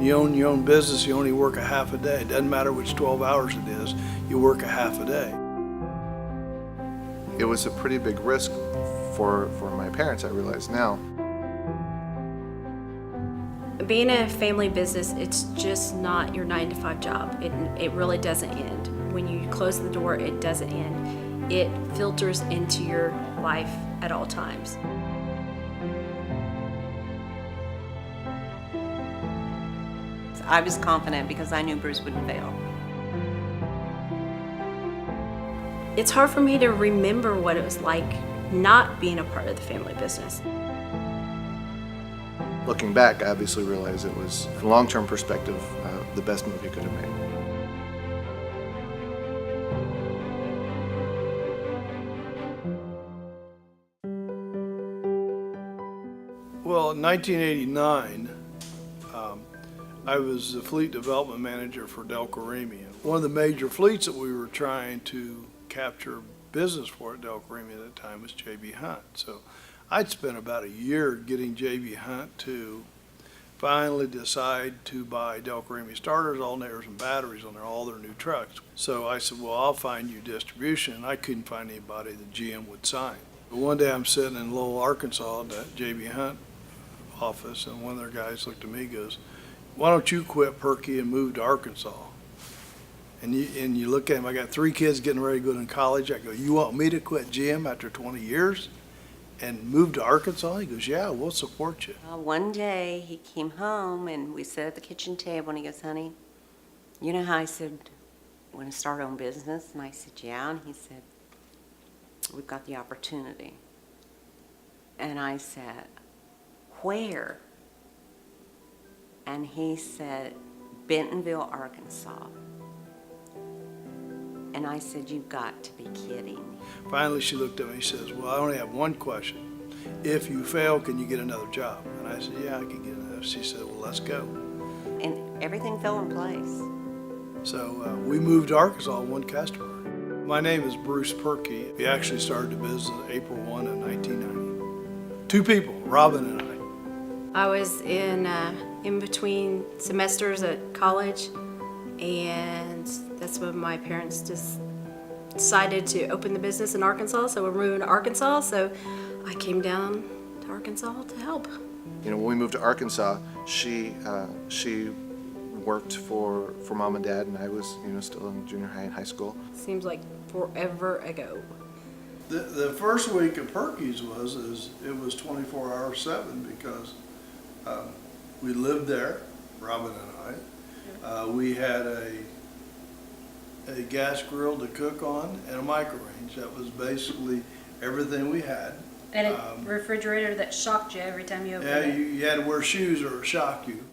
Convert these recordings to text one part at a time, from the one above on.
you own your own business, you only work a half a day. It doesn't matter which 12 hours it is, you work a half a day. It was a pretty big risk for my parents, I realize now. Being a family business, it's just not your 9-to-5 job. It really doesn't end. When you close the door, it doesn't end. It filters into your life at all times. I was confident because I knew Bruce wouldn't fail. It's hard for me to remember what it was like not being a part of the family business. Looking back, I obviously realize it was, from a long-term perspective, the best move he could have made. Well, in 1989, I was the fleet development manager for Delco-Remy. One of the major fleets that we were trying to capture business for at Delco-Remy at that time was J.B. Hunt. So I'd spent about a year getting J.B. Hunt to finally decide to buy Delco-Remy starters, alternators, and batteries on all their new trucks. So I said, well, I'll find you distribution. And I couldn't find anybody that GM would sign. But one day I'm sitting in Lowell, Arkansas at that J.B. Hunt office, and one of their guys looked at me and goes, why don't you quit Purkey and move to Arkansas? And you look at him, I got 3 kids getting ready to go to college. I go, you want me to quit GM after 20 years and move to Arkansas? He goes, yeah, we'll support you. One day he came home and we sat at the kitchen table and he goes, honey, you know how I said, I want to start our own business? And I said, yeah. And he said, we've got the opportunity. And I said, where? And he said, Bentonville, Arkansas. And I said, you've got to be kidding. Finally, she looked at me and says, well, I only have one question. If you fail, can you get another job? And I said, yeah, I can get another. She said, well, let's go. And everything fell in place. So we moved to Arkansas with one customer. My name is Bruce Purkey. We actually started the business April 1 of 1990. 2 people, Robyn and I. I was in between semesters at college, and that's when my parents just decided to open the business in Arkansas, so we're moving to Arkansas, so I came down to Arkansas to help. You know, when we moved to Arkansas, she worked for Mom and Dad, and I was, still in junior high and high school. Seems like forever ago. The first week of Purkey's it was 24/7 because we lived there, Robyn and I. We had a gas grill to cook on and a micro-range. That was basically everything we had. And a refrigerator that shocked you every time you opened it. Yeah, you had to wear shoes or it'll shock you.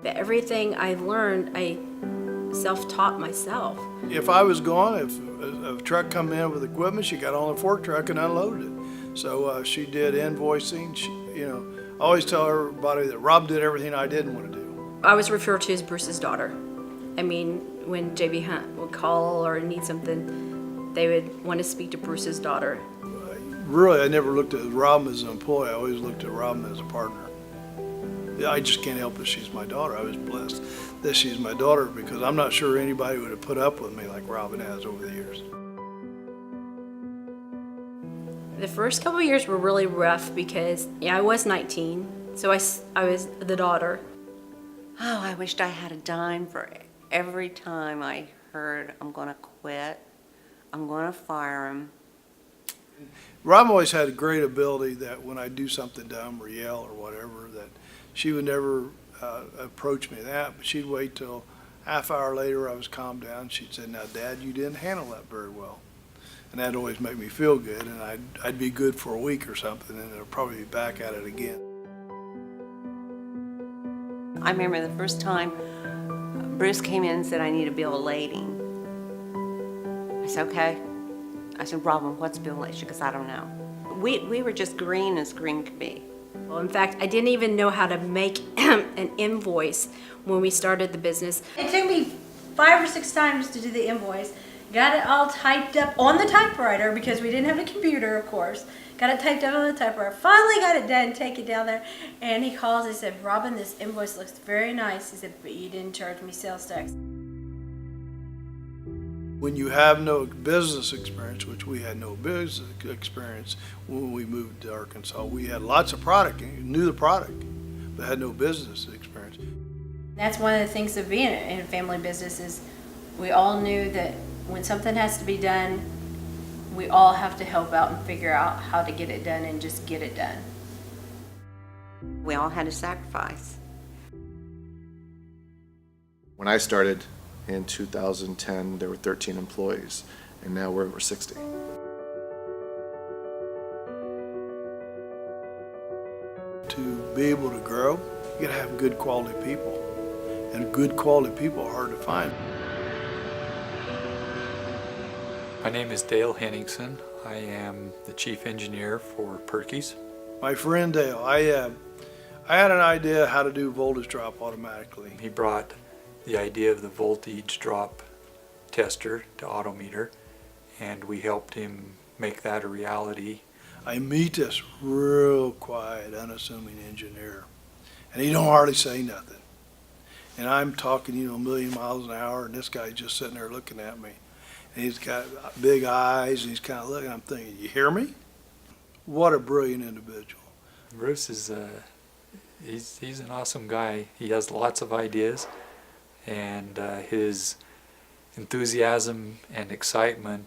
Everything I learned, I self-taught myself. If I was gone, if a truck come in with equipment, she got on a fork truck and unloaded it. So she did invoicing. I always tell everybody that Rob did everything I didn't want to do. I was referred to as Bruce's daughter. I mean, when J.B. Hunt would call or need something, they would want to speak to Bruce's daughter. Really, I never looked at Robyn as an employee. I always looked at Robyn as a partner. I just can't help it. She's my daughter. I was blessed that she's my daughter because I'm not sure anybody would have put up with me like Robyn has over the years. The first couple of years were really rough because I was 19, so I was the daughter. Oh, I wished I had a dime for every time I heard, I'm going to quit, I'm going to fire him. Robyn always had a great ability that when I do something dumb or yell or whatever, that she would never approach me that, but she'd wait till half hour later I was calmed down. She'd say, now, Dad, you didn't handle that very well. And that'd always make me feel good, and I'd be good for a week or something, and I'd probably be back at it again. I remember the first time Bruce came in and said, I need a bill of lading. I said, okay. I said, Robyn, what's bill of lading? She goes, I don't know. We were just green as green could be. Well, in fact, I didn't even know how to make an invoice when we started the business. It took me 5 or 6 times to do the invoice, got it all typed up on the typewriter because we didn't have a computer, of course. Got it typed up on the typewriter. Finally got it done, take it down there. And he calls, he said, Robyn, this invoice looks very nice. He said, but you didn't charge me sales tax. When you have no business experience, which we had no business experience when we moved to Arkansas, we had lots of product, knew the product, but had no business experience. That's one of the things of being in a family business is we all knew that when something has to be done, we all have to help out and figure out how to get it done and just get it done. We all had to sacrifice. When I started in 2010, there were 13 employees, and now we're over 60. To be able to grow, you gotta have good quality people. And good quality people are hard to find. My name is Dale Henningsen. I am the chief engineer for Purkeys. My friend Dale, I had an idea how to do voltage drop automatically. He brought the idea of the voltage drop tester to Autometer, and we helped him make that a reality. I meet this real quiet, unassuming engineer, and he don't hardly say nothing. And I'm talking, a million miles an hour, and this guy's just sitting there looking at me. And he's got big eyes, and he's kind of looking. I'm thinking, you hear me? What a brilliant individual. Bruce is he's an awesome guy. He has lots of ideas, and his enthusiasm and excitement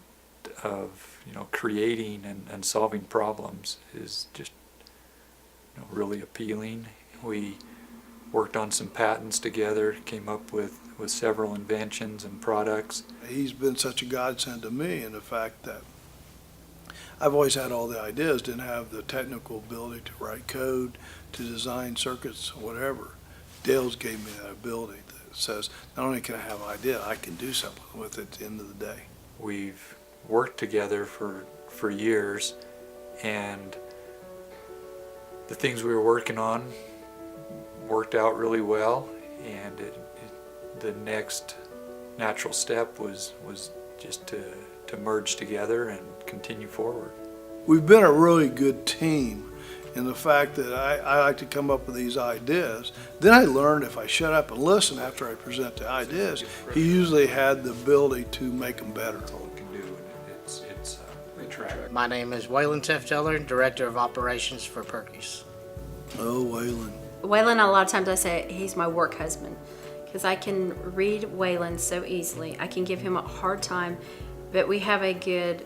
of creating and solving problems is just really appealing. We worked on some patents together, came up with several inventions and products. He's been such a godsend to me in the fact that I've always had all the ideas, didn't have the technical ability to write code, to design circuits, whatever. Dale's gave me that ability that says, not only can I have an idea, I can do something with it at the end of the day. We've worked together for years, and the things we were working on worked out really well, and the next natural step was just to merge together and continue forward. We've been a really good team in the fact that I like to come up with these ideas. Then I learned if I shut up and listen after I present the ideas, he usually had the ability to make them better. That's all it can do, and it's a track. My name is Waylon Tefteller, Director of Operations for Purkeys. Oh, Waylon. Waylon, a lot of times I say he's my work husband because I can read Waylon so easily. I can give him a hard time, but we have a good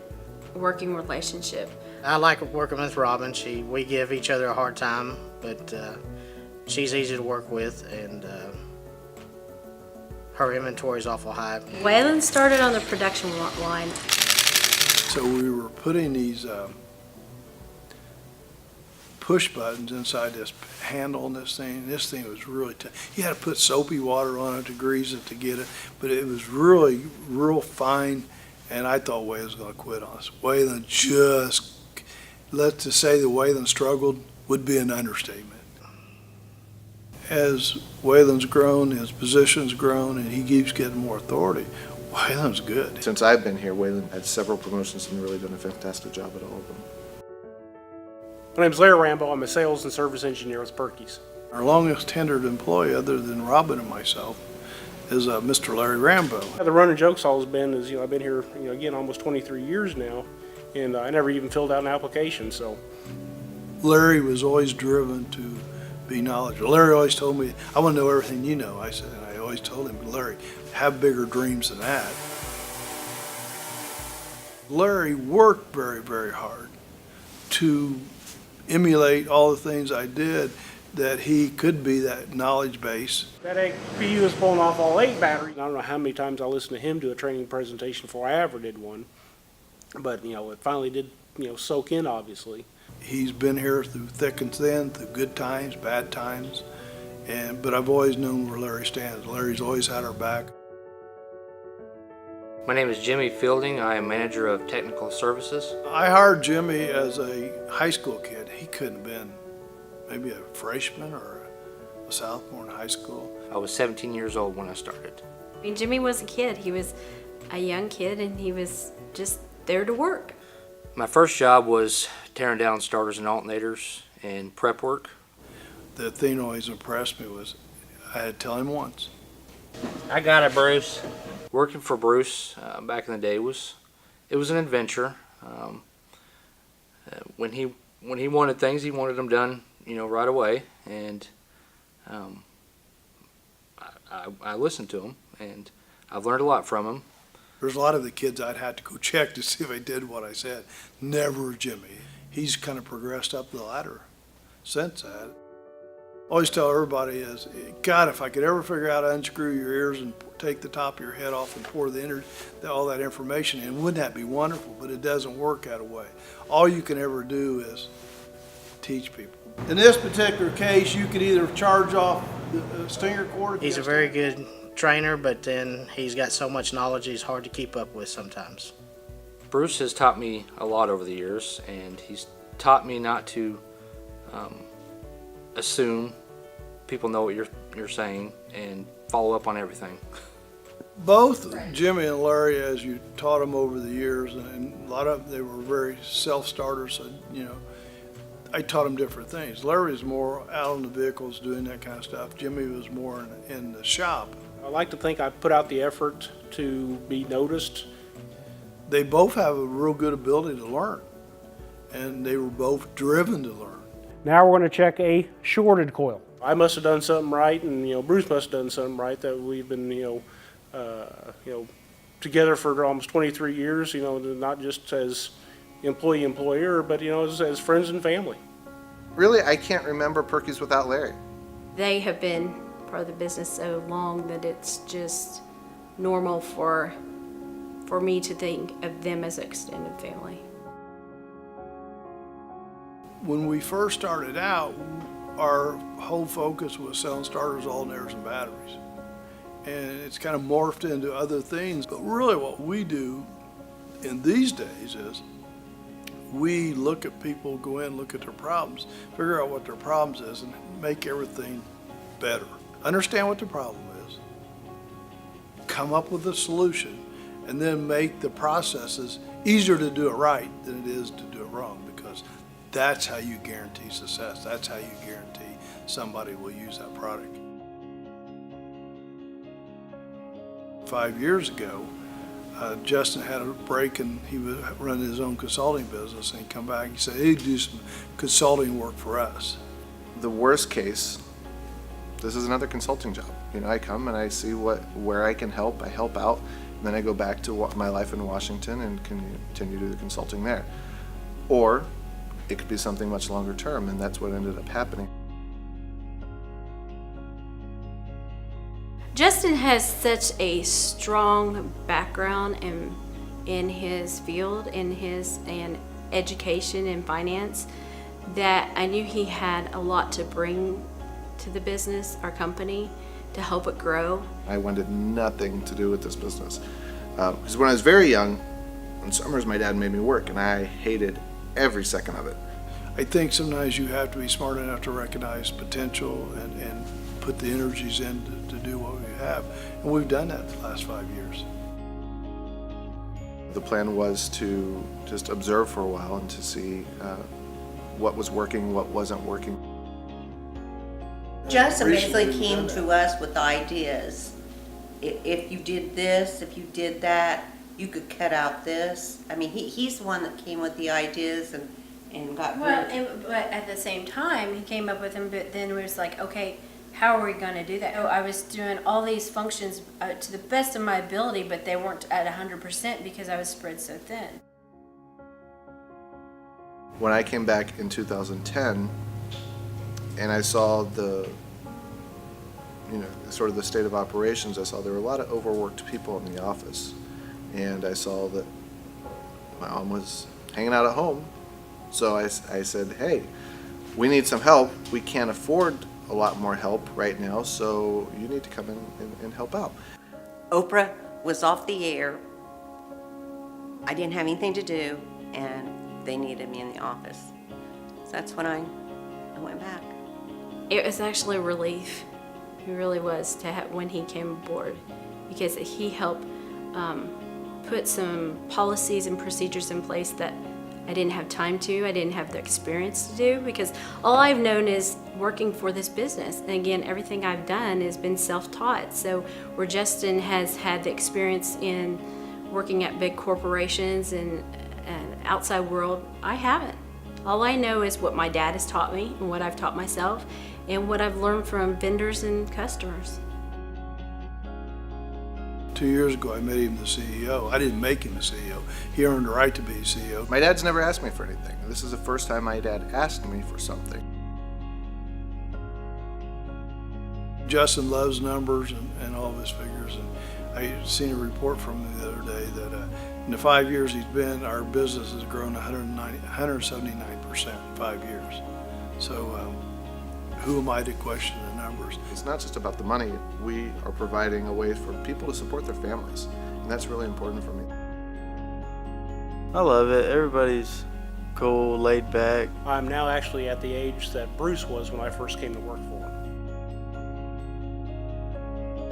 working relationship. I like working with Robyn. We give each other a hard time, but she's easy to work with, and her inventory is awful high. Waylon started on the production line. So we were putting these push buttons inside this handle on this thing. This thing was really tough. You had to put soapy water on it to grease it to get it, but it was really real fine, and I thought Waylon was going to quit on us. Waylon just, to say that Waylon struggled would be an understatement. As Waylon's grown, his position's grown, and he keeps getting more authority, Waylon's good. Since I've been here, Waylon had several promotions and really done a fantastic job at all of them. My name's Larry Rambo. I'm a sales and service engineer with Purkeys. Our longest tenured employee, other than Robyn and myself, is Mr. Larry Rambo. The running joke's always been is, I've been here, again, almost 23 years now, and I never even filled out an application, so. Larry was always driven to be knowledgeable. Larry always told me, I want to know everything you know. I said, and I always told him, Larry, have bigger dreams than that. Larry worked very, very hard to emulate all the things I did, that he could be that knowledge base. That APU is pulling off all 8 batteries. I don't know how many times I listened to him do a training presentation before I ever did one, but, it finally did, soak in, obviously. He's been here through thick and thin, through good times, bad times, but I've always known where Larry stands. Larry's always had our back. My name is Jimmy Fielding. I am manager of technical services. I hired Jimmy as a high school kid. He couldn't have been maybe a freshman or a sophomore in high school. I was 17 years old when I started. I mean, Jimmy was a kid. He was a young kid, and he was just there to work. My first job was tearing down starters and alternators and prep work. The thing that always impressed me was I had to tell him once. I got it, Bruce. Working for Bruce back in the day was an adventure. When he wanted things, he wanted them done, right away, and I listened to him, and I've learned a lot from him. There's a lot of the kids I'd had to go check to see if I did what I said. Never Jimmy. He's kind of progressed up the ladder since that. I always tell everybody is, God, if I could ever figure out how to unscrew your ears and take the top of your head off and pour all that information in, wouldn't that be wonderful? But it doesn't work that way. All you can ever do is teach people. In this particular case, you could either charge off the stinger cord. He's a very good trainer, but then he's got so much knowledge he's hard to keep up with sometimes. Bruce has taught me a lot over the years, and he's taught me not to assume people know what you're saying and follow up on everything. Both Jimmy and Larry, as you taught them over the years, and a lot of them, they were very self-starters, so, I taught them different things. Larry was more out on the vehicles doing that kind of stuff. Jimmy was more in the shop. I like to think I put out the effort to be noticed. They both have a real good ability to learn, and they were both driven to learn. Now we're going to check a shorted coil. I must have done something right, and Bruce must have done something right, that we've been together for almost 23 years. Not just as employee-employer, but as friends and family. Really, I can't remember Purkeys without Larry. They have been part of the business so long that it's just normal for me to think of them as an extended family. When we first started out, our whole focus was selling starters, alternators, and batteries. And it's kind of morphed into other things. But really what we do in these days is we look at people, go in, look at their problems, figure out what their problems is, and make everything better. Understand what the problem is, come up with a solution, and then make the processes easier to do it right than it is to do it wrong, because that's how you guarantee success. That's how you guarantee somebody will use that product. 5 years ago, Justin had a break, and he was running his own consulting business, and he'd come back and he said he'd do some consulting work for us. The worst case, this is another consulting job. I come and I see where I can help, I help out, and then I go back to my life in Washington and continue to do the consulting there. Or it could be something much longer term, and that's what ended up happening. Justin has such a strong background in his field, in education and finance, that I knew he had a lot to bring to the business, our company, to help it grow. I wanted nothing to do with this business. Because when I was very young, in summers my dad made me work, and I hated every second of it. I think sometimes you have to be smart enough to recognize potential and put the energies in to do what we have. And we've done that the last 5 years. The plan was to just observe for a while and to see what was working, what wasn't working. Justin basically came to us with ideas. If you did this, if you did that, you could cut out this. I mean, he's the one that came with the ideas and got But at the same time, he came up with them, but then it was like, okay, how are we going to do that? Oh, I was doing all these functions to the best of my ability, but they weren't at 100% because I was spread so thin. When I came back in 2010 and I saw sort of the state of operations, I saw there were a lot of overworked people in the office. And I saw that my mom was hanging out at home. So I said, hey, we need some help. We can't afford a lot more help right now, so you need to come in and help out. Oprah was off the air. I didn't have anything to do, and they needed me in the office. So that's when I went back. It was actually a relief. It really was to have when he came aboard, because he helped put some policies and procedures in place that I didn't have time to, I didn't have the experience to do, because all I've known is working for this business. And again, everything I've done has been self-taught. So where Justin has had the experience in working at big corporations and outside world, I haven't. All I know is what my dad has taught me and what I've taught myself and what I've learned from vendors and customers. 2 years ago, I made him the CEO. I didn't make him the CEO. He earned the right to be CEO. My dad's never asked me for anything. This is the first time my dad asked me for something. Justin loves numbers and all of his figures. And I seen a report from him the other day that in the 5 years he's been, our business has grown 179% in 5 years. So who am I to question the numbers? It's not just about the money. We are providing a way for people to support their families, and that's really important for me. I love it. Everybody's cool, laid back. I'm now actually at the age that Bruce was when I first came to work for him.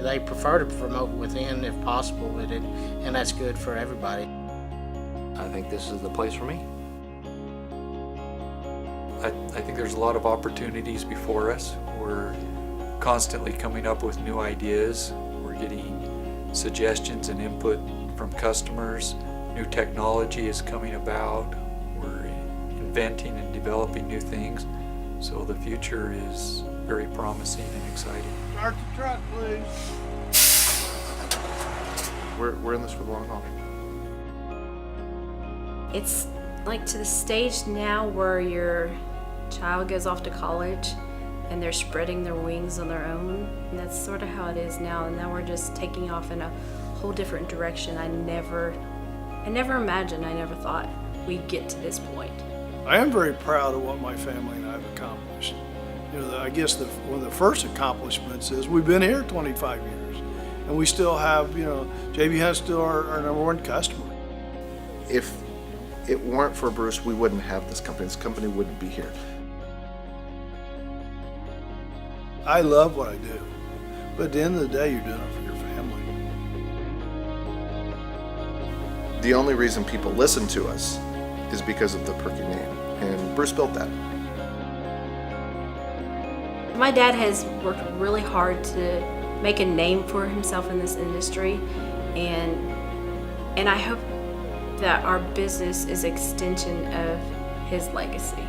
They prefer to promote within if possible, and that's good for everybody. I think this is the place for me. I think there's a lot of opportunities before us. We're constantly coming up with new ideas. We're getting suggestions and input from customers. New technology is coming about. We're inventing and developing new things. So the future is very promising and exciting. Start the truck, please. We're in this for the long haul. It's like to the stage now where your child goes off to college and they're spreading their wings on their own. And that's sort of how it is now. And now we're just taking off in a whole different direction. I never imagined, I never thought we'd get to this point. I am very proud of what my family and I have accomplished. You know, I guess one of the first accomplishments is we've been here 25 years, and we still have, you know, JB Hunt's still our number one customer. If it weren't for Bruce, we wouldn't have this company. This company wouldn't be here. I love what I do, but at the end of the day, you're doing it for your family. The only reason people listen to us is because of the Purkey name, and Bruce built that. My dad has worked really hard to make a name for himself in this industry, and I hope that our business is an extension of his legacy.